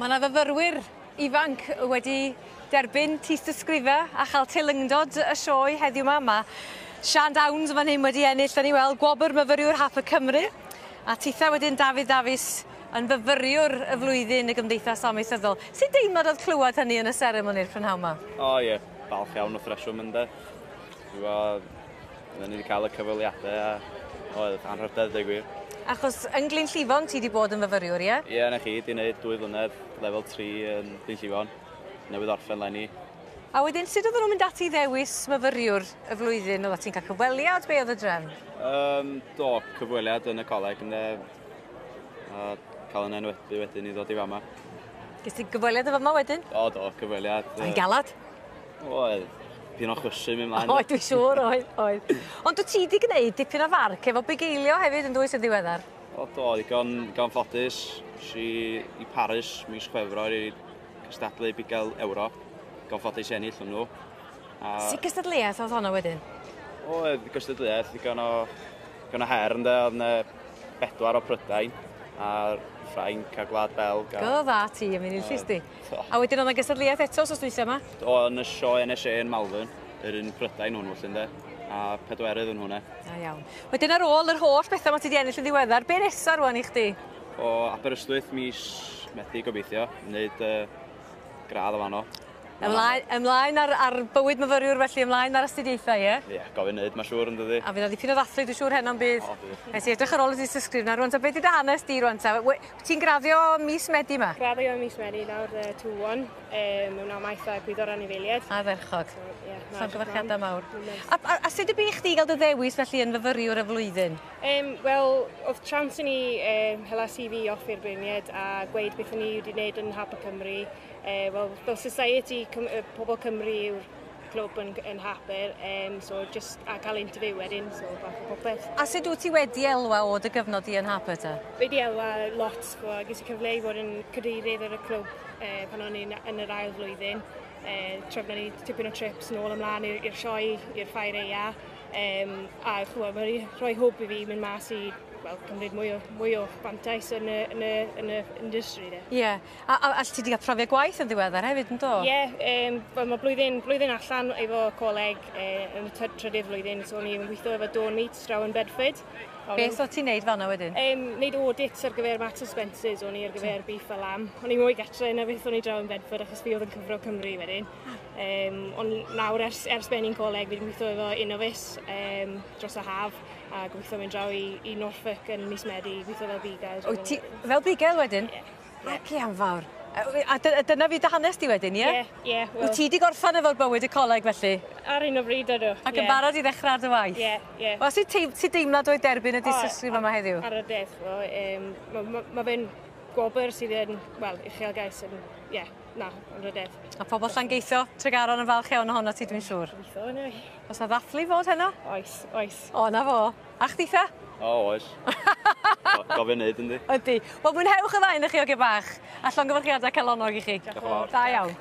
Mae yna fyfyrwyr ifanc wedi derbyn tystysgrifau a chael tylyngdod y sioe heddiw yma. Mae Sian Downs fan hyn wedi ennill, da ni weld gwobr myfyriwr Hap y Cymru. A titha wedyn Dafydd Davies yn fyfyriwr y flwyddyn y Gymdeithas Amaethyddol. Sut deimlad oedd clywed hynny yn y seremoni'r prynhawn yma? O ie, falch iawn o ffreswm ynddo. Ni wedi cael y cyfweliadau a oedd anrhydedd dweud gwir. Achos yn Glyn Llifon ti wedi bod yn fyfyriwr, ie? Ie, na chi, di wneud 2 flynedd, lefel 3 yn Glyn Llifon. Newydd orffen lenni. A wedyn, sut oedden nhw'n mynd ati i ddewis myfyriwr y flwyddyn? Oedden ti'n cael cyfweliad? Be oedd y drefn? Do, cyfweliad yn y coleg ynddo. A cael yn enwebu wedyn i ddod i fama. Ges ti gyfweliad y fama wedyn? Do, cyfweliad. Oedd galad? Oedd, dipyn o chwysu mi ymlaen. Oedd, dwi'n siŵr, oedd. Ond wyt ti wedi gwneud dipyn o farc efo bugeilio hefyd yn dwys y ddiweddar? O, do, digon ffodus. Si i Paris mis Chwefror i cystadlu bigel euro. Digon ffodus ennill yn nhw. Sut gystadleuaeth oedd hwnna wedyn? Oedd gystadleuaeth, digon o her ynddo. Oedd yna 4 o Prydain. A'r Ffrainc a Gwlad Belg. Go dda ti yn mynd i'r llys di. A wedyn oedd yna gystadleuaeth eto os dweithio yma? O, yn y sioe NSA yn Malvern. Yr un Prydain hwnnw llynde. A 4 yn hwnna. Da iawn. Wedyn ar ôl yr holl bethau mae ti wedi ennill yn ddiweddar, be nesaf rwan i chdi? O Aberystwyth mis Medi gobeithio. Wneud gradd o fanno. Ymlaen ar bywyd myfyriwr felly, ymlaen ar astudiaethau, ie? Ie, gofyn wneud, mae siŵr yn dydi. A fydd na ddipyn o ddathlu, dwi'n siŵr heno yn bydd. O, bydd. Nes i edrych ar ôl y dystysgrifna rwan, ta beth ydy hanes di rwan ta? Ti'n graddio mis Medi yma? Graddio mis Medi nawr 2-1, mewn amaeth a gwyddo'r anifeiliaid. A dderchog. Sa'n gyfarchiadau mawr. Nice. A sut y bu chdi gael dy ddewis felly yn fyfyriwr y flwyddyn? Wel, oedd chance i ni hela CV off i'r bryniad a gweud beth ni wedi wneud yn Hap y Cymru. Wel, fel society, pobl Cymru yw'r clwb yn Hapur, so just a cael interview wedyn, so bach o popeth. A sut wyt ti wedi elwa o dy gyfnod i yn Hapur ta? Wedi elwa lot, ges i cyfle i fod yn cadeirydd ar y clwb pan o'n i yn yr ail flwyddyn. Trefna ni tipyn o trips nôl ymlaen i'r sioe, i'r ffair eia. A mae'n rhoi hwb i fi mynd mas i cymryd mwy o fantais yn y industry. Ie. A ti wedi cael profiad gwaith yn ddiweddar hefyd, yn do? Ie. Mae blwyddyn allan efo coleg yn y trydydd flwyddyn, so ni'n gweithio efo Dawn Meats draw yn Bedford. Beth o ti'n neud fanna wedyn? Neud audits ar gyfer Marks and Spencers, o'n i ar gyfer beef a lamb. O'n i mwy gatre na beth o'n i draw yn Bedford achos fi oedd yn cyfro Cymru wedyn. Ond nawr ers ben i'n coleg, fi'n gweithio efo Innovis dros y haf a gweithio mynd draw i Norfolk yn mis Medi, gweithio fel bigel. Fel bigel wedyn? Ie. Ac iawn fawr. A dyna fi dy hanes di wedyn, ie? Ie. Wyt ti wedi gorffan efo'r bywyd y coleg felly? Ar un o bryd ydw. Ac yn barod i ddechrau ar dy waith? Ie. O, sut deimlad o'i derbyn y dystysgrif yma heddiw? Ar y deth, mae fe'n gwobr sydd yn, uchelgais yn, ar y deth. A pobl Llangeitho, Tregaron yn falch iawn o honna ti dwi'n siŵr? Gweithio yna fi. Os na ddathlu fod heno? Oes. O, na fo. A chditha? O, oes. Gofyn wneud yndi. Ydy. Wel, mwynhewch y ddain i chi o ge bach. A llongyfarchiadau calonog i chi. Diolch yn fawr. Da iawn.